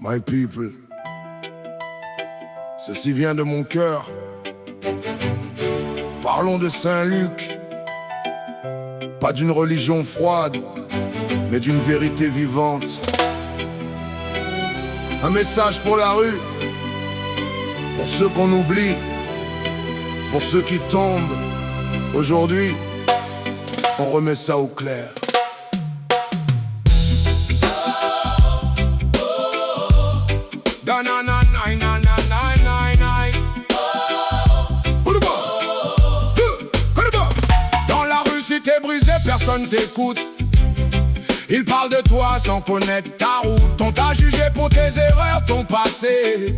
My people, ceci vient de mon cœur. Parlons de Saint-Luc, pas d'une religion froide, mais d'une vérité vivante. Un message pour la rue, pour ceux qu'on oublie, pour ceux qui tombent. Aujourd'hui, on remet ça au clair. Dans la rue, si t'es brisé, personne t'écoute. Ils parlent de toi sans connaître ta route. On t'a jugé pour tes erreurs, ton passé,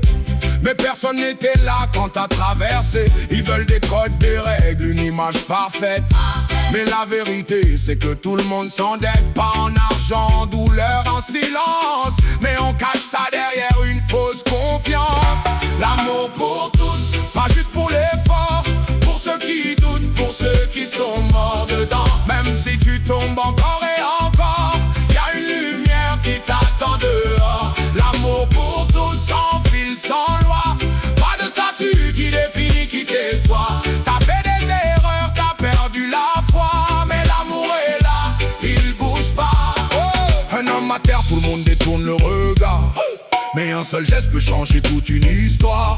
mais personne n'était là quand t'as traversé. Ils veulent des codes, des règles, une image parfaite. Mais la vérité, c'est que tout le monde s'endette. Pas en argent, en douleur, en silence, mais on cache ça derrière une fausse confiance. L'amour pour tous, pas juste pour les forts, pour ceux qui doutent, pour ceux qui sont morts dedans. Même si tu tombes encore et encore, y a une lumière qui t'attend dehors. L'amour pour tous, sans fil, sans loi, pas de statut qui définit qui t'es toi. T'as fait des erreurs, t'as perdu la foi, mais l'amour est là, il bouge pas. Oh, un homme à terre, tout le monde détourne le regard, mais un seul geste peut changer toute une histoire.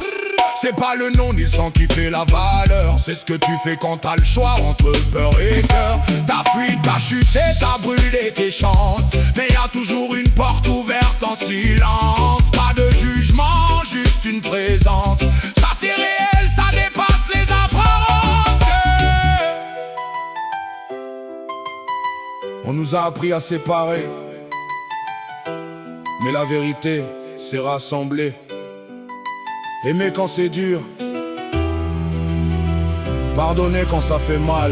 C'est pas le nom ni le sang qui fait la valeur, c'est ce que tu fais quand t'as le choix entre peur et cœur. T'as fui, t'as chuté, t'as brûlé tes chances, mais y a toujours une porte ouverte en silence. Pas de jugement, juste une présence. Ça c'est réel, ça dépasse les apparences. On nous a appris à séparer, mais la vérité, c'est rassembler. Aimer quand c'est dur, pardonner quand ça fait mal.